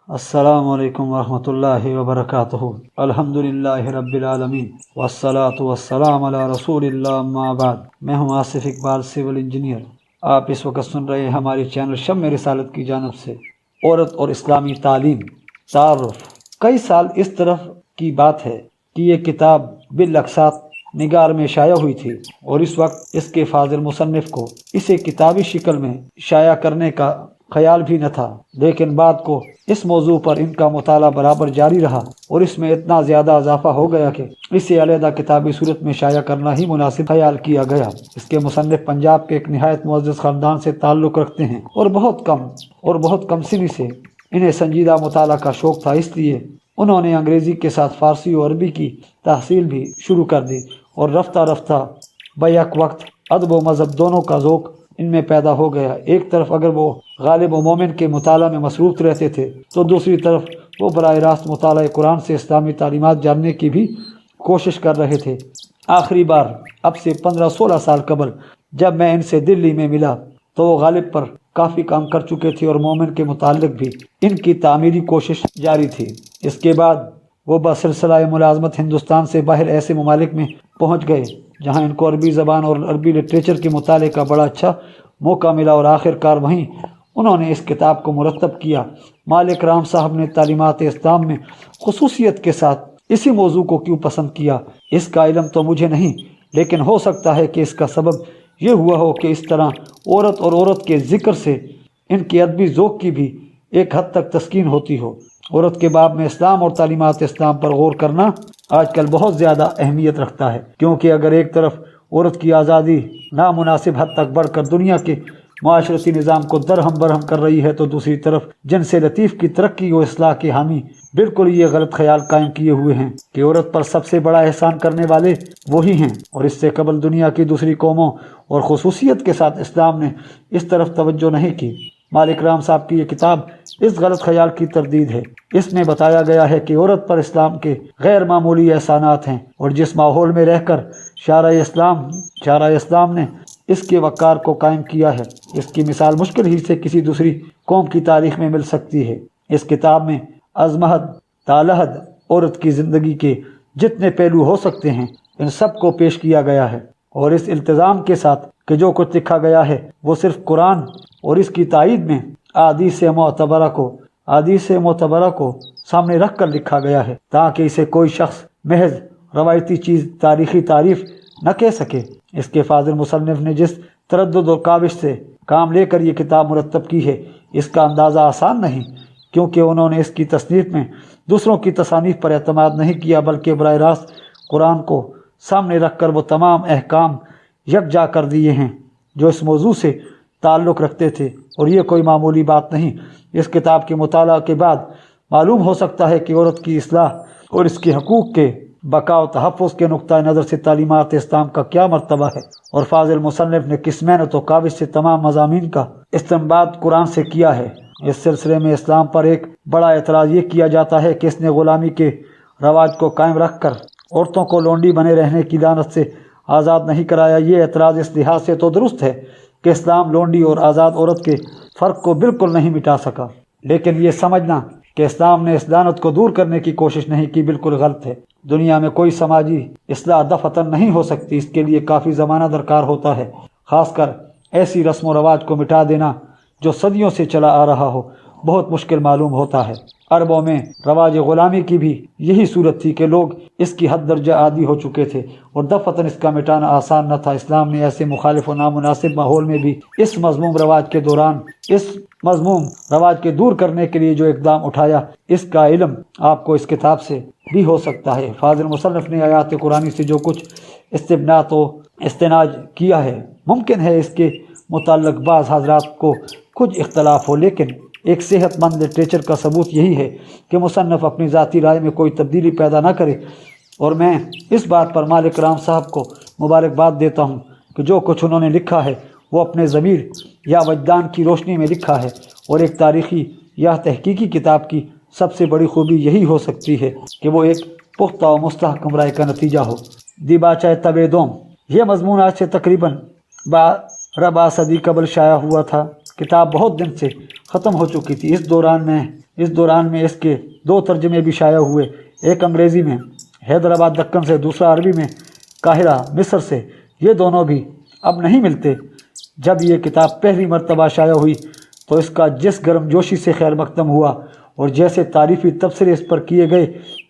السلام علیکم ورحمۃ اللہ وبرکاتہ۔ الحمدللہ رب العالمین والصلاة والسلام علی رسول اللہ، اما بعد۔ میں ہوں آصف اقبال، سول انجینئر۔ آپ اس وقت سن رہے ہیں ہماری چینل شم رسالت کی جانب سے عورت اور اسلامی تعلیم تعارف۔ کئی سال اس طرف کی بات ہے کہ یہ کتاب بالاقساط نگار میں شائع ہوئی تھی اور اس وقت اس کے فاضل مصنف کو اسے کتابی شکل میں شائع کرنے کا خیال بھی نہ تھا، لیکن بعد کو اس موضوع پر ان کا مطالعہ برابر جاری رہا اور اس میں اتنا زیادہ اضافہ ہو گیا کہ اسے علیحدہ کتابی صورت میں شائع کرنا ہی مناسب خیال کیا گیا۔ اس کے مصنف پنجاب کے ایک نہایت معزز خاندان سے تعلق رکھتے ہیں اور بہت کم سنی سے انہیں سنجیدہ مطالعہ کا شوق تھا، اس لیے انہوں نے انگریزی کے ساتھ فارسی اور عربی کی تحصیل بھی شروع کر دی اور رفتہ رفتہ بیک وقت ادب و مذہب دونوں کا ذوق ان میں پیدا ہو گیا۔ ایک طرف اگر وہ غالب و مومن کے مطالعہ میں مصروف رہتے تھے تو دوسری طرف وہ براہ راست مطالعہ قرآن سے اسلامی تعلیمات جاننے کی بھی کوشش کر رہے تھے۔ آخری بار اب سے 15-16 سال قبل جب میں ان سے دلی میں ملا تو وہ غالب پر کافی کام کر چکے تھے اور مومن کے متعلق بھی ان کی تعمیری کوشش جاری تھی۔ اس کے بعد وہ بسلسلہ ملازمت ہندوستان سے باہر ایسے ممالک میں پہنچ گئے جہاں ان کو عربی زبان اور عربی لٹریچر کے مطالعے کا بڑا اچھا موقع ملا اور آخر کار وہیں انہوں نے اس کتاب کو مرتب کیا۔ مالک رام صاحب نے تعلیمات اسلام میں خصوصیت کے ساتھ اسی موضوع کو کیوں پسند کیا، اس کا علم تو مجھے نہیں، لیکن ہو سکتا ہے کہ اس کا سبب یہ ہوا ہو کہ اس طرح عورت کے ذکر سے ان کے ادبی ذوق کی بھی ایک حد تک تسکین ہوتی ہو۔ عورت کے باب میں اسلام اور تعلیمات اسلام پر غور کرنا آج کل بہت زیادہ اہمیت رکھتا ہے، کیونکہ اگر ایک طرف عورت کی آزادی نامناسب حد تک بڑھ کر دنیا کے معاشرتی نظام کو درہم برہم کر رہی ہے تو دوسری طرف جنس لطیف کی ترقی و اصلاح کے حامی بالکل یہ غلط خیال قائم کیے ہوئے ہیں کہ عورت پر سب سے بڑا احسان کرنے والے وہی ہیں، اور اس سے قبل دنیا کی دوسری قوموں اور خصوصیت کے ساتھ اسلام نے اس طرف توجہ نہیں کی۔ مالک رام صاحب کی یہ کتاب اس غلط خیال کی تردید ہے۔ اس میں بتایا گیا ہے کہ عورت پر اسلام کے غیر معمولی احسانات ہیں اور جس ماحول میں رہ کر شارع اسلام نے اس کے وقار کو قائم کیا ہے، اس کی مثال مشکل ہی سے کسی دوسری قوم کی تاریخ میں مل سکتی ہے۔ اس کتاب میں ازمہد تالحد عورت کی زندگی کے جتنے پہلو ہو سکتے ہیں ان سب کو پیش کیا گیا ہے، اور اس التزام کے ساتھ کہ جو کچھ لکھا گیا ہے وہ صرف قرآن اور اس کی تائید میں احادیث معتبرہ کو سامنے رکھ کر لکھا گیا ہے تاکہ اسے کوئی شخص محض روایتی چیز تاریخی تعریف نہ کہہ سکے۔ اس کے فاضل مصنف نے جس تردد اور کاوش سے کام لے کر یہ کتاب مرتب کی ہے اس کا اندازہ آسان نہیں، کیونکہ انہوں نے اس کی تصنیف میں دوسروں کی تصانیف پر اعتماد نہیں کیا بلکہ براہ راست قرآن کو سامنے رکھ کر وہ تمام احکام یکجا کر دیے ہیں جو اس موضوع سے تعلق رکھتے تھے، اور یہ کوئی معمولی بات نہیں۔ اس کتاب کے مطالعہ کے بعد معلوم ہو سکتا ہے کہ عورت کی اصلاح اور اس کے حقوق کے بقا و تحفظ کے نقطہ نظر سے تعلیمات اسلام کا کیا مرتبہ ہے، اور فاضل مصنف نے کس محنت و کاوش سے تمام مضامین کا استنباط قرآن سے کیا ہے۔ اس سلسلے میں اسلام پر ایک بڑا اعتراض یہ کیا جاتا ہے کہ اس نے غلامی کے رواج کو قائم رکھ کر عورتوں کو لونڈی بنے رہنے کی لعنت سے آزاد نہیں کرایا۔ یہ اعتراض اس لحاظ سے تو درست ہے کہ اسلام لونڈی اور آزاد عورت کے فرق کو بالکل نہیں مٹا سکا، لیکن یہ سمجھنا کہ اسلام نے اس لعنت کو دور کرنے کی کوشش نہیں کی بالکل غلط ہے۔ دنیا میں کوئی سماجی اصلاح دفعتاً نہیں ہو سکتی، اس کے لیے کافی زمانہ درکار ہوتا ہے۔ خاص کر ایسی رسم و رواج کو مٹا دینا جو صدیوں سے چلا آ رہا ہو بہت مشکل معلوم ہوتا ہے۔ عربوں میں رواج غلامی کی بھی یہی صورت تھی کہ لوگ اس کی حد درجہ عادی ہو چکے تھے اور دفعتاً اس کا مٹانا آسان نہ تھا۔ اسلام نے ایسے مخالف و نامناسب ماحول میں بھی اس مذموم رواج کے دور کرنے کے لیے جو اقدام اٹھایا اس کا علم آپ کو اس کتاب سے بھی ہو سکتا ہے۔ فاضل مصنف نے آیات قرآنی سے جو کچھ استنباط و استنتاج کیا ہے، ممکن ہے اس کے متعلق بعض حضرات کو کچھ اختلاف ہو، لیکن ایک صحت مند لٹریچر کا ثبوت یہی ہے کہ مصنف اپنی ذاتی رائے میں کوئی تبدیلی پیدا نہ کرے، اور میں اس بات پر مالک رام صاحب کو مبارکباد دیتا ہوں کہ جو کچھ انہوں نے لکھا ہے وہ اپنے ضمیر یا وجدان کی روشنی میں لکھا ہے، اور ایک تاریخی یا تحقیقی کتاب کی سب سے بڑی خوبی یہی ہو سکتی ہے کہ وہ ایک پختہ و مستحکم رائے کا نتیجہ ہو۔ دیباچہ طبع دوم، یہ مضمون آج سے تقریباً 12 صدی قبل شائع ہوا تھا۔ کتاب بہت دن سے ختم ہو چکی تھی۔ اس دوران میں اس دوران میں اس کے 2 ترجمے بھی شائع ہوئے، ایک انگریزی میں حیدرآباد دکن سے، دوسرا عربی میں قاہرہ مصر سے۔ یہ دونوں بھی اب نہیں ملتے۔ جب یہ کتاب پہلی مرتبہ شائع ہوئی تو اس کا جس گرم جوشی سے خیر مقدم ہوا اور جیسے تعریفی تبصرے اس پر کیے گئے،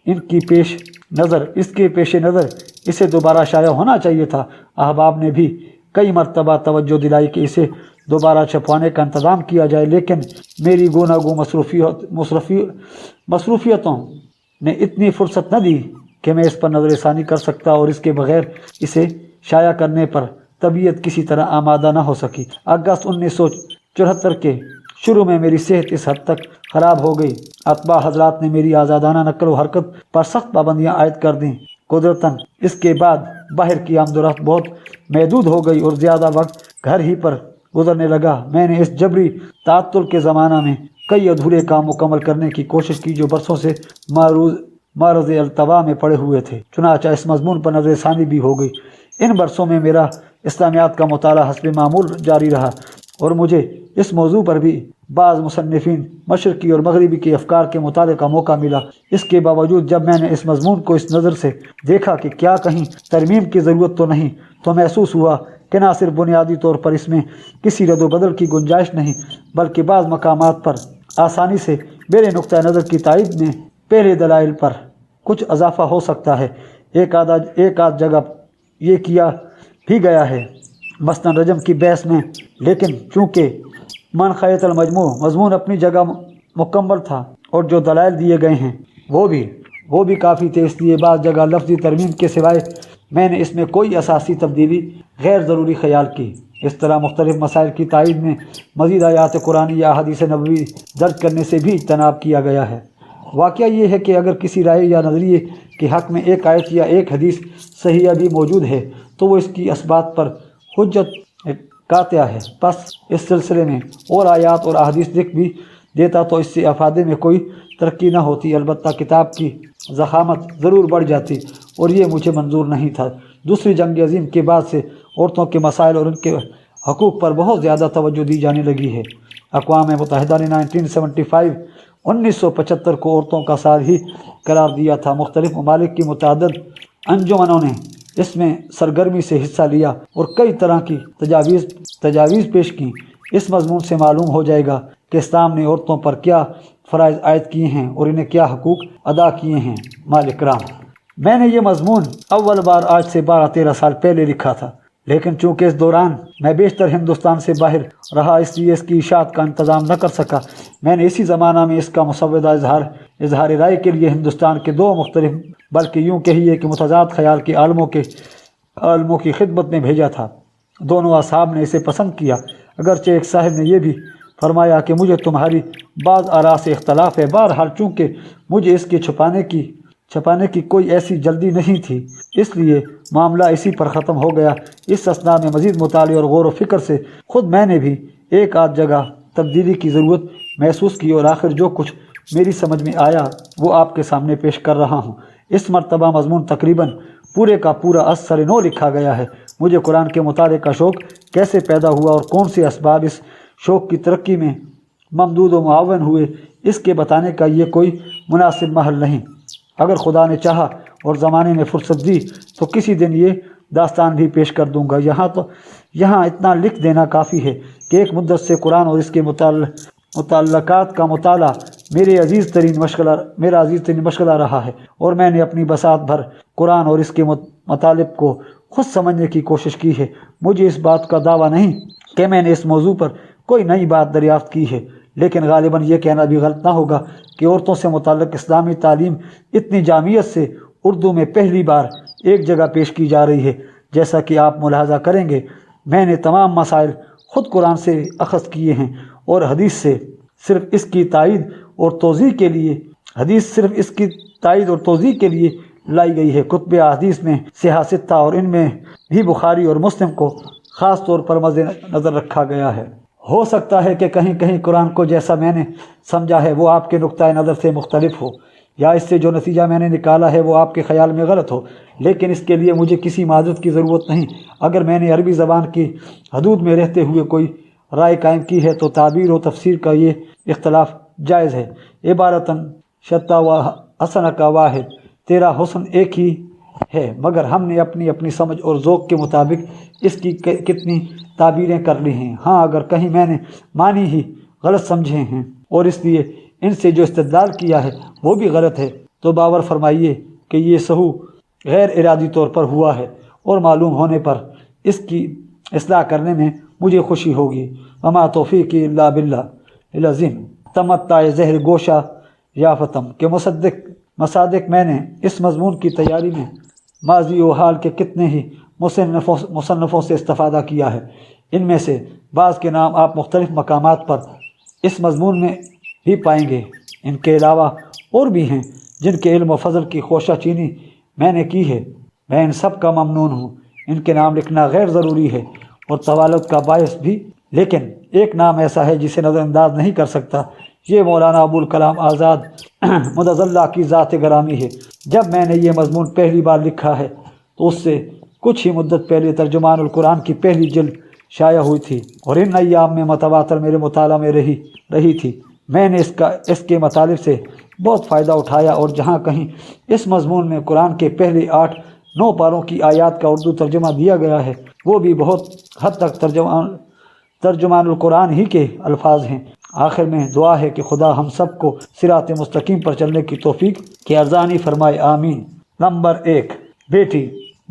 اس کے پیش نظر اسے دوبارہ شائع ہونا چاہیے تھا۔ احباب نے بھی کئی مرتبہ توجہ دلائی کہ اسے دوبارہ چھپوانے کا انتظام کیا جائے، لیکن میری گوناگوں مصروفیتوں نے اتنی فرصت نہ دی کہ میں اس پر نظر ثانی کر سکتا، اور اس کے بغیر اسے شائع کرنے پر طبیعت کسی طرح آمادہ نہ ہو سکی۔ اگست 1974 کے شروع میں میری صحت اس حد تک خراب ہو گئی، اتباع حضرات نے میری آزادانہ نقل و حرکت پر سخت پابندیاں عائد کر دیں۔ قدرتاً اس کے بعد باہر کی آمد و رفت بہت محدود ہو گئی اور زیادہ وقت گھر ہی پر گزرنے لگا۔ میں نے اس جبری تعطل کے زمانہ میں کئی ادھورے کام مکمل کرنے کی کوشش کی جو برسوں سے معرض التوا میں پڑے ہوئے تھے، چنانچہ اس مضمون پر نظر ثانی بھی ہو گئی۔ ان برسوں میں میرا اسلامیات کا مطالعہ حسب معمول جاری رہا اور مجھے اس موضوع پر بھی بعض مصنفین مشرقی اور مغربی کے افکار کے مطالعے کا موقع ملا۔ اس کے باوجود جب میں نے اس مضمون کو اس نظر سے دیکھا کہ کیا کہیں ترمیم کی ضرورت تو نہیں، تو محسوس ہوا کہ نہ صرف بنیادی طور پر اس میں کسی رد و بدل کی گنجائش نہیں، بلکہ بعض مقامات پر آسانی سے میرے نقطہ نظر کی تائید میں پہلے دلائل پر کچھ اضافہ ہو سکتا ہے۔ ایک آدھ جگہ یہ کیا بھی گیا ہے، مثلاً رجم کی بحث میں، لیکن چونکہ منخیت المجموع مضمون اپنی جگہ مکمل تھا اور جو دلائل دیے گئے ہیں وہ بھی کافی تھے، اس لیے بعض جگہ لفظی ترمیم کے سوائے میں نے اس میں کوئی اساسی تبدیلی غیر ضروری خیال کی۔ اس طرح مختلف مسائل کی تائید میں مزید آیات قرآنی یا احادیث نبوی درج کرنے سے بھی اجتناب کیا گیا ہے۔ واقعہ یہ ہے کہ اگر کسی رائے یا نظریے کے حق میں ایک آیت یا ایک حدیث صحیحہ بھی موجود ہے تو وہ اس کی اثبات پر حجت قاطعہ ہے۔ پس اس سلسلے میں اور آیات اور احادیث لکھ بھی دیتا تو اس سے افادے میں کوئی ترقی نہ ہوتی، البتہ کتاب کی ضخامت ضرور بڑھ جاتی، اور یہ مجھے منظور نہیں تھا۔ دوسری جنگ عظیم کے بعد سے عورتوں کے مسائل اور ان کے حقوق پر بہت زیادہ توجہ دی جانے لگی ہے۔ اقوام متحدہ نے 1975 کو عورتوں کا سال ہی قرار دیا تھا۔ مختلف ممالک کی متعدد انجمنوں نے اس میں سرگرمی سے حصہ لیا اور کئی طرح کی تجاویز پیش کی۔ اس مضمون سے معلوم ہو جائے گا کہ اسلام نے عورتوں پر کیا فرائض عائد کیے ہیں اور انہیں کیا حقوق ادا کیے ہیں۔ مالک رام، میں نے یہ مضمون اول بار آج سے 12-13 سال پہلے لکھا تھا، لیکن چونکہ اس دوران میں بیشتر ہندوستان سے باہر رہا اس لیے اس کی اشاعت کا انتظام نہ کر سکا۔ میں نے اسی زمانہ میں اس کا مسودہ اظہار رائے کے لیے ہندوستان کے 2 مختلف بلکہ یوں کہیے کہ متضاد خیال کے عالموں کی خدمت میں بھیجا تھا۔ دونوں اصحاب نے اسے پسند کیا، اگرچہ ایک صاحب نے یہ بھی فرمایا کہ مجھے تمہاری بعض آراء سے اختلاف ہے۔ بہرحال چونکہ مجھے اس کے چھپانے کی کوئی ایسی جلدی نہیں تھی، اس لیے معاملہ اسی پر ختم ہو گیا۔ اس اثناء میں مزید مطالعے اور غور و فکر سے خود میں نے بھی ایک آدھ جگہ تبدیلی کی ضرورت محسوس کی، اور آخر جو کچھ میری سمجھ میں آیا وہ آپ کے سامنے پیش کر رہا ہوں۔ اس مرتبہ مضمون تقریباً پورے کا پورا از سر نو لکھا گیا ہے۔ مجھے قرآن کے مطالعے کا شوق کیسے پیدا ہوا اور کون سے اسباب اس شوق کی ترقی میں ممدود و معاون ہوئے، اس کے بتانے کا یہ کوئی مناسب محل نہیں۔ اگر خدا نے چاہا اور زمانے میں فرصت دی تو کسی دن یہ داستان بھی پیش کر دوں گا۔ یہاں اتنا لکھ دینا کافی ہے کہ ایک مدت سے قرآن اور اس کے متعلقات کا مطالعہ میرا عزیز ترین مشغلہ رہا ہے، اور میں نے اپنی بساط بھر قرآن اور اس کے مطالب کو خود سمجھنے کی کوشش کی ہے۔ مجھے اس بات کا دعویٰ نہیں کہ میں نے اس موضوع پر کوئی نئی بات دریافت کی ہے، لیکن غالباً یہ کہنا بھی غلط نہ ہوگا کہ عورتوں سے متعلق اسلامی تعلیم اتنی جامعیت سے اردو میں پہلی بار ایک جگہ پیش کی جا رہی ہے۔ جیسا کہ آپ ملاحظہ کریں گے، میں نے تمام مسائل خود قرآن سے اخذ کیے ہیں اور حدیث سے صرف اس کی تائید اور توضیح کے لیے لائی گئی ہے۔ کتب احادیث میں سیاست اور ان میں بھی بخاری اور مسلم کو خاص طور پر مد نظر رکھا گیا ہے۔ ہو سکتا ہے کہ کہیں کہیں قرآن کو جیسا میں نے سمجھا ہے وہ آپ کے نقطۂ نظر سے مختلف ہو، یا اس سے جو نتیجہ میں نے نکالا ہے وہ آپ کے خیال میں غلط ہو، لیکن اس کے لیے مجھے کسی معذرت کی ضرورت نہیں۔ اگر میں نے عربی زبان کی حدود میں رہتے ہوئے کوئی رائے قائم کی ہے تو تعبیر و تفسیر کا یہ اختلاف جائز ہے۔ عبارتاً شتا و حسن کا واحد، تیرا حسن ایک ہی ہے، مگر ہم نے اپنی اپنی سمجھ اور ذوق کے مطابق اس کی کتنی تعبیریں کر لی ہیں۔ ہاں اگر کہیں میں نے معنی ہی غلط سمجھے ہیں اور اس لیے ان سے جو استدلال کیا ہے وہ بھی غلط ہے تو باور فرمائیے کہ یہ سہو غیر ارادی طور پر ہوا ہے، اور معلوم ہونے پر اس کی اصلاح کرنے میں مجھے خوشی ہوگی۔ وما توفیقی الا باللہ العظیم۔ تمتع زہر گوشہ یافتم کے مصادق میں نے اس مضمون کی تیاری میں ماضی و حال کے کتنے ہی مصنفوں سے استفادہ کیا ہے۔ ان میں سے بعض کے نام آپ مختلف مقامات پر اس مضمون میں بھی پائیں گے۔ ان کے علاوہ اور بھی ہیں جن کے علم و فضل کی خوشہ چینی میں نے کی ہے۔ میں ان سب کا ممنون ہوں۔ ان کے نام لکھنا غیر ضروری ہے اور طوالت کا باعث بھی، لیکن ایک نام ایسا ہے جسے نظر انداز نہیں کر سکتا۔ یہ مولانا ابوالکلام آزاد مدظ اللہ کی ذات گرامی ہے۔ جب میں نے یہ مضمون پہلی بار لکھا ہے تو اس سے کچھ ہی مدت پہلے ترجمان القرآن کی پہلی جلد شائع ہوئی تھی، اور ان ایام میں متواتر میرے مطالعہ میں رہی تھی۔ میں نے اس کے مطالب سے بہت فائدہ اٹھایا، اور جہاں کہیں اس مضمون میں قرآن کے پہلے 8-9 پاروں کی آیات کا اردو ترجمہ دیا گیا ہے، وہ بھی بہت حد تک ترجمان القرآن ہی کے الفاظ ہیں۔ آخر میں دعا ہے کہ خدا ہم سب کو صراط مستقیم پر چلنے کی توفیق کی ارزانی فرمائے، آمین۔ نمبر 1، بیٹی۔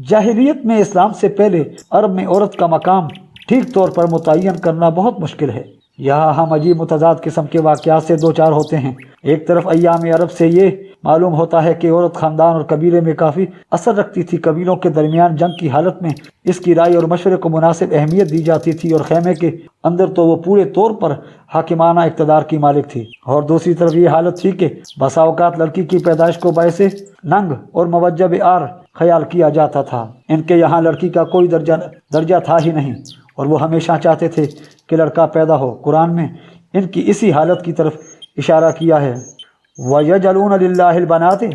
جاہلیت میں اسلام سے پہلے عرب میں عورت کا مقام ٹھیک طور پر متعین کرنا بہت مشکل ہے۔ یہاں ہم عجیب متضاد قسم کے واقعات سے دوچار ہوتے ہیں۔ ایک طرف ایام عرب سے یہ معلوم ہوتا ہے کہ عورت خاندان اور قبیلے میں کافی اثر رکھتی تھی۔ قبیلوں کے درمیان جنگ کی حالت میں اس کی رائے اور مشورے کو مناسب اہمیت دی جاتی تھی، اور خیمے کے اندر تو وہ پورے طور پر حاکمانہ اقتدار کی مالک تھی۔ اور دوسری طرف یہ حالت تھی کہ بسا اوقات لڑکی کی پیدائش کو باعث ننگ اور موجب عار خیال کیا جاتا تھا۔ ان کے یہاں لڑکی کا کوئی درجہ تھا ہی نہیں، اور وہ ہمیشہ چاہتے تھے کہ لڑکا پیدا ہو۔ قرآن میں ان کی اسی حالت کی طرف اشارہ کیا ہے۔ وَيَجْعَلُونَ لِلَّهِ الْبَنَاتِ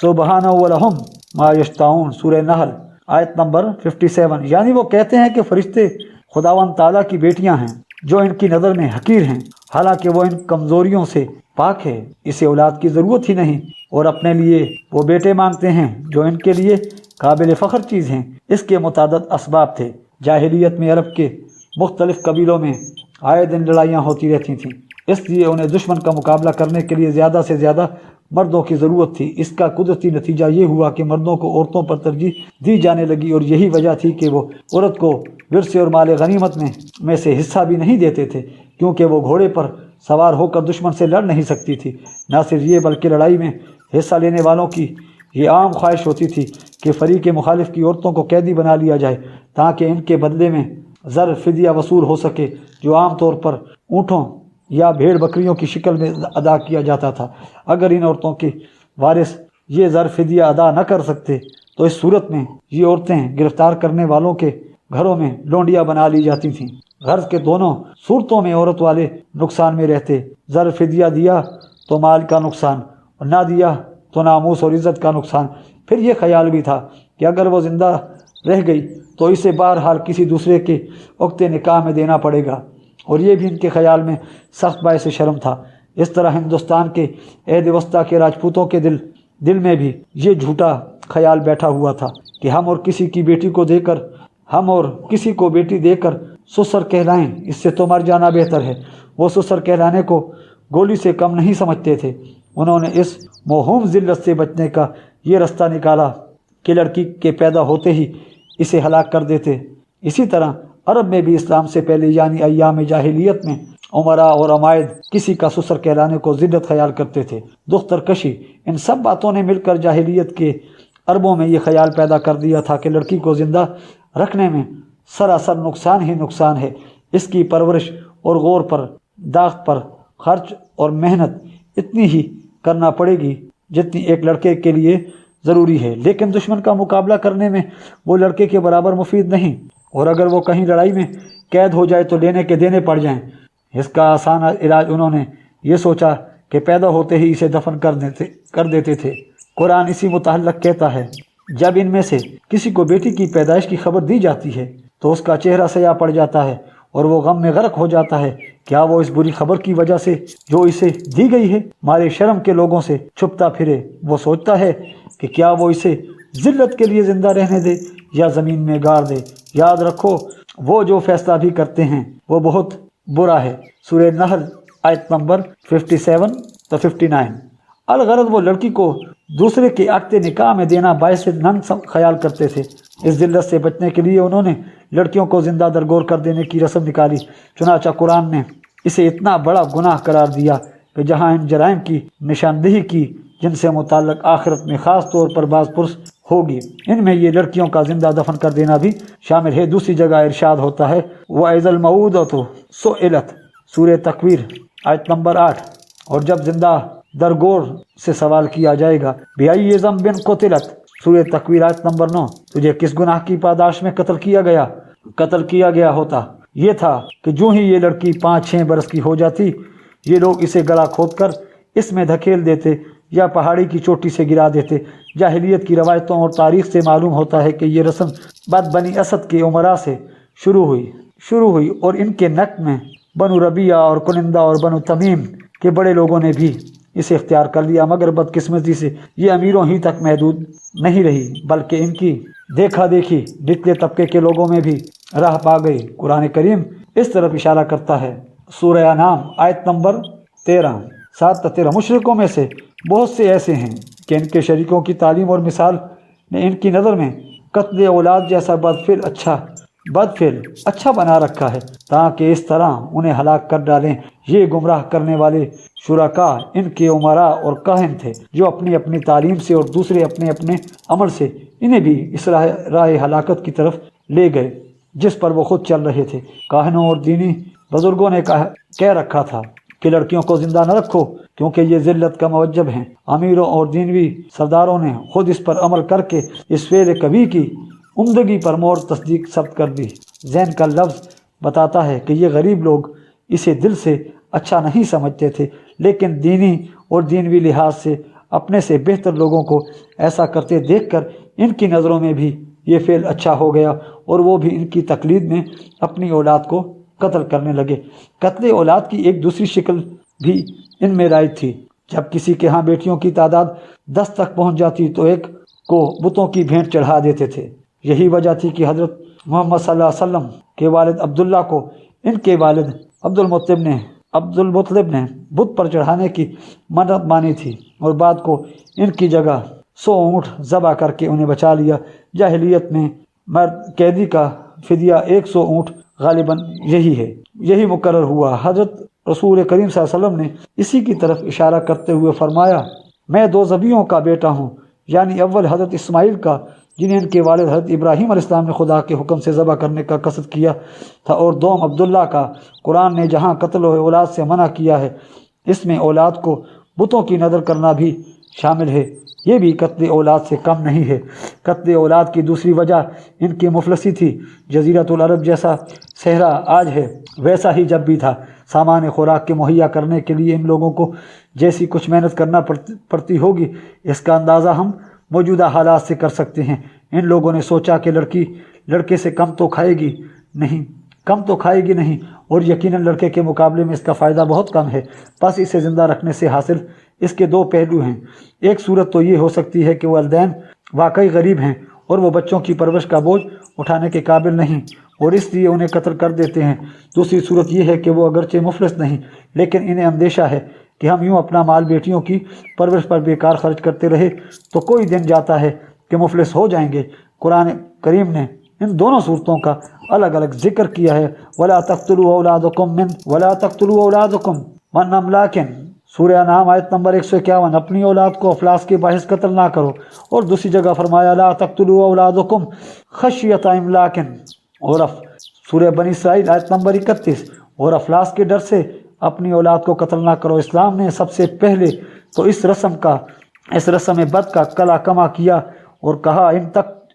سُبْحَانَهُ وَلَهُمْ مَا يَشْتَهُونَ سورہ نحل آیت نمبر 57۔ یعنی وہ کہتے ہیں کہ فرشتے خداوند تعالیٰ کی بیٹیاں ہیں جو ان کی نظر میں حقیر ہیں، حالانکہ وہ ان کمزوریوں سے پاک ہے، اسے اولاد کی ضرورت ہی نہیں، اور اپنے لیے وہ بیٹے مانگتے ہیں جو ان کے لیے قابل فخر چیز ہیں۔ اس کے متعدد اسباب تھے۔ جاہلیت میں عرب کے مختلف قبیلوں میں آئے دن لڑائیاں ہوتی رہتی تھیں، اس لیے انہیں دشمن کا مقابلہ کرنے کے لیے زیادہ سے زیادہ مردوں کی ضرورت تھی۔ اس کا قدرتی نتیجہ یہ ہوا کہ مردوں کو عورتوں پر ترجیح دی جانے لگی، اور یہی وجہ تھی کہ وہ عورت کو ورثے اور مال غنیمت میں سے حصہ بھی نہیں دیتے تھے، کیونکہ وہ گھوڑے پر سوار ہو کر دشمن سے لڑ نہیں سکتی تھی۔ نہ صرف یہ بلکہ لڑائی میں حصہ لینے والوں کی یہ عام خواہش ہوتی تھی کہ فریق مخالف کی عورتوں کو قیدی بنا لیا جائے تاکہ ان کے بدلے میں زر فدیہ وصول ہو سکے، جو عام طور پر اونٹوں یا بھیڑ بکریوں کی شکل میں ادا کیا جاتا تھا۔ اگر ان عورتوں کے وارث یہ زر فدیہ ادا نہ کر سکتے تو اس صورت میں یہ عورتیں گرفتار کرنے والوں کے گھروں میں لونڈیاں بنا لی جاتی تھیں۔ غرض کے دونوں صورتوں میں عورت والے نقصان میں رہتے۔ زر فدیہ دیا تو مال کا نقصان، اور نہ دیا تو ناموس اور عزت کا نقصان۔ پھر یہ خیال بھی تھا کہ اگر وہ زندہ رہ گئی تو اسے بہرحال کسی دوسرے کے عقد نکاح میں دینا پڑے گا، اور یہ بھی ان کے خیال میں سخت باعث شرم تھا۔ اس طرح ہندوستان کے عہد وسطیٰ کے راجپوتوں کے دل میں بھی یہ جھوٹا خیال بیٹھا ہوا تھا کہ ہم اور کسی کو بیٹی دے کر سسر کہلائیں، اس سے تو مر جانا بہتر ہے۔ وہ سسر کہلانے کو گولی سے کم نہیں سمجھتے تھے۔ انہوں نے اس موہوم ذلت سے بچنے کا یہ رستہ نکالا کہ لڑکی کے پیدا ہوتے ہی اسے ہلاک کر دیتے۔ اسی طرح عرب میں بھی اسلام سے پہلے یعنی ایام جاہلیت میں عمراء اور عمائد کسی کا سسر کہلانے کو ذلت خیال کرتے تھے۔ دختر کشی، ان سب باتوں نے مل کر جاہلیت کے عربوں میں یہ خیال پیدا کر دیا تھا کہ لڑکی کو زندہ رکھنے میں سراسر نقصان ہی نقصان ہے۔ اس کی پرورش اور غور پر داغ پر خرچ اور محنت اتنی ہی کرنا پڑے گی جتنی ایک لڑکے کے لیے ضروری ہے، لیکن دشمن کا مقابلہ کرنے میں وہ لڑکے کے برابر مفید نہیں، اور اگر وہ کہیں لڑائی میں قید ہو جائے تو لینے کے دینے پڑ جائیں۔ اس کا آسان علاج انہوں نے یہ سوچا کہ پیدا ہوتے ہی اسے دفن کر دیتے تھے۔ قرآن اسی متعلق کہتا ہے، جب ان میں سے کسی کو بیٹی کی پیدائش کی خبر دی جاتی ہے تو اس کا چہرہ سیاہ پڑ جاتا ہے اور وہ غم میں غرق ہو جاتا ہے۔ کیا وہ اس بری خبر کی وجہ سے جو اسے دی گئی ہے مارے شرم کے لوگوں سے چھپتا پھرے؟ وہ سوچتا ہے کہ کیا وہ اسے ذلت کے لیے زندہ رہنے دے یا زمین میں گاڑ دے۔ یاد رکھو وہ جو فیصلہ بھی کرتے ہیں وہ بہت برا ہے۔ سورہ نحل آیت نمبر 57 تا 59۔ الغرض وہ لڑکی کو دوسرے کے عقد نکاح میں دینا باعث ننگ خیال کرتے تھے۔ اس ذلت سے بچنے کے لیے انہوں نے لڑکیوں کو زندہ درگور کر دینے کی رسم نکالی۔ چنانچہ قرآن نے اسے اتنا بڑا گناہ قرار دیا کہ جہاں ان جرائم کی نشاندہی کی جن سے متعلق آخرت میں خاص طور پر باز پرس ہوگی، ان میں یہ لڑکیوں کا زندہ دفن کر دینا بھی شامل ہے۔ دوسری جگہ ارشاد ہوتا ہے وَإِذَا الْمَوْءُودَةُ سُئِلَتْ، سورہ تکویر آیت نمبر 8۔ اور جب زندہ درگور سے سوال کیا جائے گا بِأَيِّ ذَنبٍ قُتِلَتْ، سورہ تکویر آیت نمبر 9، تجھے کس گناہ کی پاداش میں قتل کیا گیا ہوتا؟ یہ تھا کہ جو ہی یہ لڑکی 5-6 برس کی ہو جاتی یہ لوگ اسے گڑھا کھود کر اس میں دھکیل دیتے یا پہاڑی کی چوٹی سے گرا دیتے۔ جاہلیت کی روایتوں اور تاریخ سے معلوم ہوتا ہے کہ یہ رسم بعد بنی اسد کے عمراء سے شروع ہوئی اور ان کے نقل میں بنو ربیعہ اور کنندہ اور بنو تمیم کے بڑے لوگوں نے بھی اسے اختیار کر لیا، مگر بدقسمتی سے یہ امیروں ہی تک محدود نہیں رہی بلکہ ان کی دیکھا دیکھی نچلے طبقے کے لوگوں میں بھی راہ پا گئی۔ قرآن کریم اس طرف اشارہ کرتا ہے۔ سورہ انعام آیت نمبر 13، 7 تا 13۔ مشرکوں میں سے بہت سے ایسے ہیں کہ ان کے شریکوں کی تعلیم اور مثال نے ان کی نظر میں قتل اولاد جیسا بدفعل اچھا بنا رکھا ہے تاکہ اس طرح انہیں ہلاک کر ڈالیں۔ یہ گمراہ کرنے والے شرکاء ان کے عمراء اور کاہن تھے جو اپنی اپنی تعلیم سے اور دوسرے اپنے اپنے عمل سے انہیں بھی اس راہ ہلاکت کی طرف لے گئے جس پر وہ خود چل رہے تھے۔ کاہنوں اور دینی بزرگوں نے کہہ رکھا تھا کہ لڑکیوں کو زندہ نہ رکھو کیونکہ یہ ذلت کا موجب ہیں۔ امیروں اور دینوی سرداروں نے خود اس پر عمل کر کے اس فعل کبھی کی عمدگی پر مور تصدیق ثبت کر دی۔ زین کا لفظ بتاتا ہے کہ یہ غریب لوگ اسے دل سے اچھا نہیں سمجھتے تھے، لیکن دینی اور دینوی لحاظ سے اپنے سے بہتر لوگوں کو ایسا کرتے دیکھ کر ان کی نظروں میں بھی یہ فعل اچھا ہو گیا اور وہ بھی ان کی تقلید میں اپنی اولاد کو قتل کرنے لگے۔ قتل اولاد کی ایک دوسری شکل بھی ان میں رائج تھی۔ جب کسی کے ہاں بیٹیوں کی تعداد 10 تک پہنچ جاتی تو ایک کو بتوں کی بھینٹ چڑھا دیتے تھے۔ یہی وجہ تھی کہ حضرت محمد صلی اللہ علیہ وسلم کے والد عبداللہ کو ان کے والد عبد المطلب نے بت پر چڑھانے کی منت مانی تھی اور بعد کو ان کی جگہ 100 اونٹ ذبح کر کے انہیں بچا لیا۔ جاہلیت میں مرد قیدی کا فدیہ 100 اونٹ غالباً یہی مقرر ہوا۔ حضرت رسول کریم صلی اللہ علیہ وسلم نے اسی کی طرف اشارہ کرتے ہوئے فرمایا میں 2 ذبیحوں کا بیٹا ہوں، یعنی اول حضرت اسماعیل کا جنہیں ان کے والد حضرت ابراہیم علیہ السلام نے خدا کے حکم سے ذبح کرنے کا قصد کیا تھا، اور دوم عبداللہ کا۔ قرآن نے جہاں قتل اولاد سے منع کیا ہے اس میں اولاد کو بتوں کی نظر کرنا بھی شامل ہے، یہ بھی قتل اولاد سے کم نہیں ہے۔ قتل اولاد کی دوسری وجہ ان کی مفلسی تھی۔ جزیرۃ العرب جیسا صحرا آج ہے ویسا ہی جب بھی تھا۔ سامان خوراک کے مہیا کرنے کے لیے ان لوگوں کو جیسی کچھ محنت کرنا پڑتی ہوگی اس کا اندازہ ہم موجودہ حالات سے کر سکتے ہیں۔ ان لوگوں نے سوچا کہ لڑکی لڑکے سے کم تو کھائے گی نہیں اور یقیناً لڑکے کے مقابلے میں اس کا فائدہ بہت کم ہے، بس اسے زندہ رکھنے سے حاصل اس کے 2 پہلو ہیں۔ ایک صورت تو یہ ہو سکتی ہے کہ والدین واقعی غریب ہیں اور وہ بچوں کی پرورش کا بوجھ اٹھانے کے قابل نہیں اور اس لیے انہیں قتل کر دیتے ہیں۔ دوسری صورت یہ ہے کہ وہ اگرچہ مفلس نہیں لیکن انہیں اندیشہ ہے کہ ہم یوں اپنا مال بیٹیوں کی پرورش پر بیکار خرچ کرتے رہے تو کوئی دن جاتا ہے کہ مفلس ہو جائیں گے۔ قرآن کریم نے ان دونوں صورتوں کا الگ الگ ذکر کیا ہے۔ وَلَا تَقْتُلُوا أَوْلَادَكُمْ مِنْ أَمْلَاقٍ، سورہ انعام آیت نمبر 151۔ اپنی اولاد کو افلاس کے باعث قتل نہ کرو، اور دوسری جگہ فرمایا لَا تَقْتُلُوا أَوْلَادَكُمْ خَشْيَةَ إِمْلَاقٍ، اور سورہ بنی اسرائیل آیت نمبر 31۔ اور افلاس کے ڈر سے اپنی اولاد کو قتل نہ کرو۔ اسلام نے سب سے پہلے تو اس رسم بد کا کلا کما کیا اور کہا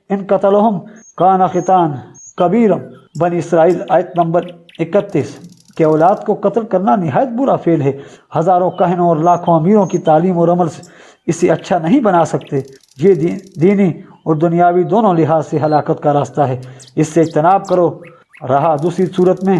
ان قتلہم کان خطان کبیرم، بنی اسرائیل آیت نمبر 31، کہ اولاد کو قتل کرنا نہایت برا فعل ہے۔ ہزاروں کاہنوں اور لاکھوں امیروں کی تعلیم اور عمل اسے اچھا نہیں بنا سکتے۔ یہ دینی اور دنیاوی دونوں لحاظ سے ہلاکت کا راستہ ہے، اس سے اجتناب کرو۔ رہا دوسری صورت میں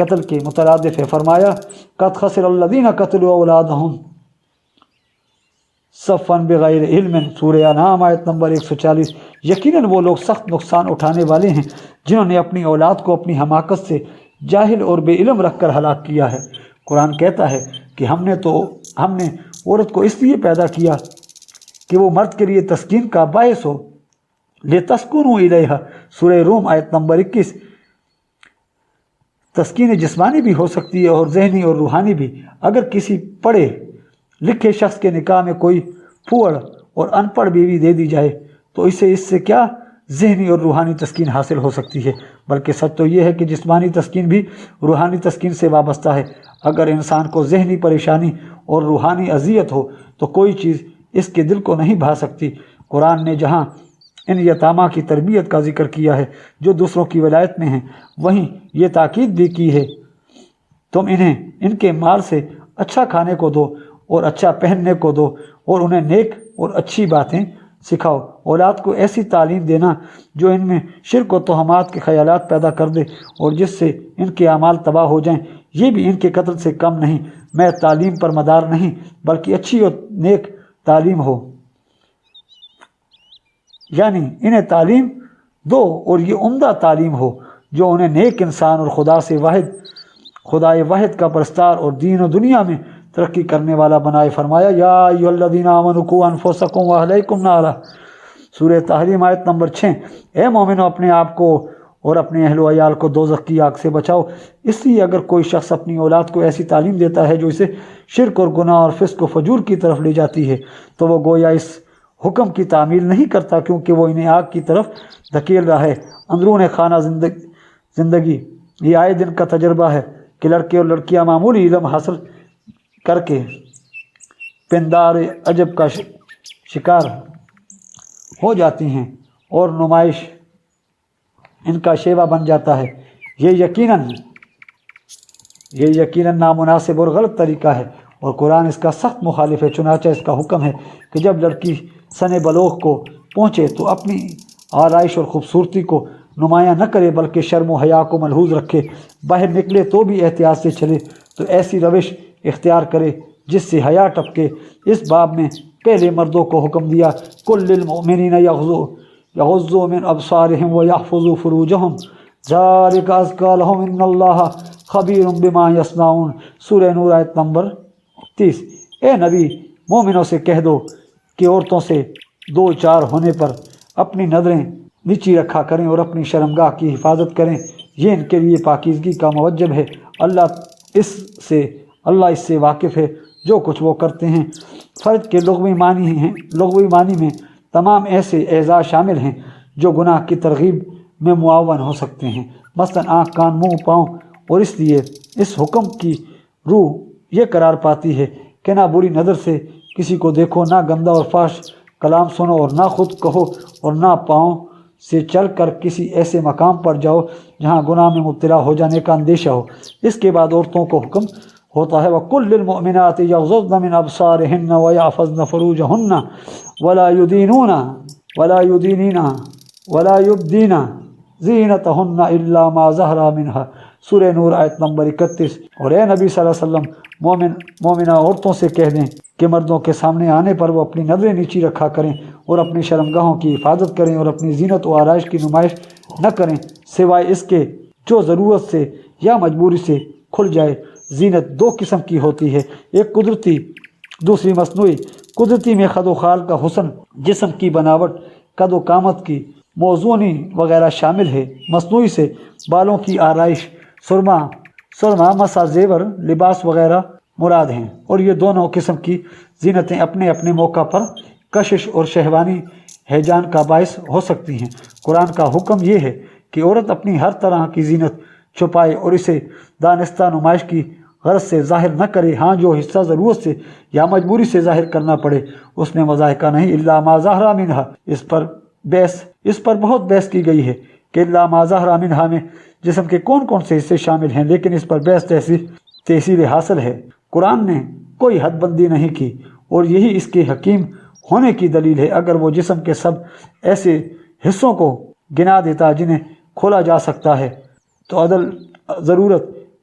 قتل کے مترادف ہے۔ فرمایا قد خسر الذین قتلوا اولادہم صفن بغیر علم، سورہ انعام آیت نمبر 140۔ یقیناً وہ لوگ سخت نقصان اٹھانے والے ہیں جنہوں نے اپنی اولاد کو اپنی حماقت سے جاہل اور بے علم رکھ کر ہلاک کیا ہے۔ قرآن کہتا ہے کہ ہم نے عورت کو اس لیے پیدا کیا کہ وہ مرد کے لیے تسکین کا باعث ہو، لتسکنوا الیہا، سورہ روم آیت نمبر 21۔ تسکین جسمانی بھی ہو سکتی ہے اور ذہنی اور روحانی بھی۔ اگر کسی پڑھے لکھے شخص کے نکاح میں کوئی پھوڑ اور ان پڑھ بیوی دے دی جائے تو اس سے کیا ذہنی اور روحانی تسکین حاصل ہو سکتی ہے، بلکہ سچ تو یہ ہے کہ جسمانی تسکین بھی روحانی تسکین سے وابستہ ہے۔ اگر انسان کو ذہنی پریشانی اور روحانی اذیت ہو تو کوئی چیز اس کے دل کو نہیں بھا سکتی۔ قرآن نے جہاں ان یتامہ کی تربیت کا ذکر کیا ہے جو دوسروں کی ولایت میں ہیں، وہیں یہ تاکید بھی کی ہے تم انہیں ان کے مال سے اچھا کھانے کو دو اور اچھا پہننے کو دو اور انہیں نیک اور اچھی باتیں سکھاؤ۔ اولاد کو ایسی تعلیم دینا جو ان میں شرک و توہمات کے خیالات پیدا کر دے اور جس سے ان کے اعمال تباہ ہو جائیں، یہ بھی ان کے قتل سے کم نہیں۔ میں تعلیم پر مدار نہیں بلکہ اچھی اور نیک تعلیم ہو، یعنی انہیں تعلیم دو اور یہ عمدہ تعلیم ہو جو انہیں نیک انسان اور خدائے واحد کا پرستار اور دین و دنیا میں ترقی کرنے والا بنائے۔ فرمایا یا ایھا الذین آمنوا قوا انفسکم واہلیکم نارا، سورہ تحریم آیت نمبر 6۔ اے مومنو، اپنے آپ کو اور اپنے اہل و عیال کو دوزخ کی آگ سے بچاؤ۔ اس لیے اگر کوئی شخص اپنی اولاد کو ایسی تعلیم دیتا ہے جو اسے شرک اور گناہ اور فسق و فجور کی طرف لے جاتی ہے تو وہ گویا اس حکم کی تعمیل نہیں کرتا، کیونکہ وہ انہیں آگ کی طرف دھکیل رہا ہے۔ اندرون خانہ زندگی یہ آئے دن کا تجربہ ہے کہ لڑکے اور لڑکیاں معمولی علم حاصل کر کے پندار عجب کا شکار ہو جاتی ہیں اور نمائش ان کا شیوا بن جاتا ہے۔ یہ یقیناً نامناسب اور غلط طریقہ ہے اور قرآن اس کا سخت مخالف ہے۔ چنانچہ اس کا حکم ہے کہ جب لڑکی سن بلوغ کو پہنچے تو اپنی آرائش اور خوبصورتی کو نمایاں نہ کرے بلکہ شرم و حیا کو ملحوظ رکھے۔ باہر نکلے تو بھی احتیاط سے چلے تو ایسی روش اختیار کرے جس سے حیا ٹپکے۔ اس باب میں پہلے مردوں کو حکم دیا کل للمؤمنین یغضوا من ابصارہم ویحفظوا فروجہم ذالک ازکی لہم ان اللہ خبیر بما یصنعون، سورہ نور آیت نمبر 30۔ اے نبی، مومنوں سے کہہ دو کہ عورتوں سے دو چار ہونے پر اپنی نظریں نیچی رکھا کریں اور اپنی شرمگاہ کی حفاظت کریں، یہ ان کے لیے پاکیزگی کا موجب ہے۔ اللہ اس سے واقف ہے جو کچھ وہ کرتے ہیں۔ فرج کے لغوی معنی میں تمام ایسے اعضاء شامل ہیں جو گناہ کی ترغیب میں معاون ہو سکتے ہیں، مثلا آنکھ، کان، منہ، پاؤں، اور اس لیے اس حکم کی روح یہ قرار پاتی ہے کہ نہ بری نظر سے کسی کو دیکھو، نہ گندا اور فحش کلام سنو، اور نہ خود کہو، اور نہ پاؤں سے چل کر کسی ایسے مقام پر جاؤ جہاں گناہ میں مبتلا ہو جانے کا اندیشہ ہو۔ اس کے بعد عورتوں کو حکم ہوتا ہے وَقُلْ لِلْمُؤْمِنَاتِ يَغْضُضْنَ مِنْ أَبْصَارِهِنَّ وَيَحْفَظْنَ فُرُوجَهُنَّ وَلَا يُبْدِينَ زِينَتَهُنَّ إِلَّا مَا ظَهَرَ مِنْهَا، سورہ نور آیت نمبر 31۔ اور اے نبی صلی اللہ علیہ وسلم، مومنہ عورتوں سے کہہ دیں کہ مردوں کے سامنے آنے پر وہ اپنی نظریں نیچی رکھا کریں اور اپنی شرمگاہوں کی حفاظت کریں اور اپنی زینت و آرائش کی نمائش نہ کریں سوائے اس کے جو ضرورت سے یا مجبوری سے کھل جائے۔ زینت دو قسم کی ہوتی ہے، ایک قدرتی، دوسری مصنوعی۔ قدرتی میں خد و خال کا حسن، جسم کی بناوٹ، قد و قامت کی موزونی وغیرہ شامل ہے۔ مصنوعی سے بالوں کی آرائش، سرما، مسا، زیور، لباس وغیرہ مراد ہیں، اور یہ دونوں قسم کی زینتیں اپنے اپنے موقع پر کشش اور شہوانی ہیجان کا باعث ہو سکتی ہیں۔ قرآن کا حکم یہ ہے کہ عورت اپنی ہر طرح کی زینت چھپائے اور اسے دانستہ نمائش کی غرض سے ظاہر نہ کرے۔ ہاں جو حصہ ضرورت سے یا مجبوری سے ظاہر کرنا پڑے اس میں مضائقہ نہیں۔ الا ما ظہر منہا، اس پر بہت بحث کی گئی ہے کہ الا ما ظہر منہا میں جسم کے کون کون سے حصے شامل ہیں، لیکن اس پر بحث تحصیل حاصل ہے۔ قرآن نے کوئی حد بندی نہیں کی اور یہی اس کے حکیم ہونے کی دلیل ہے۔ اگر وہ جسم کے سب ایسے حصوں کو گنا دیتا جنہیں کھولا جا سکتا ہے تو عدل ضرورت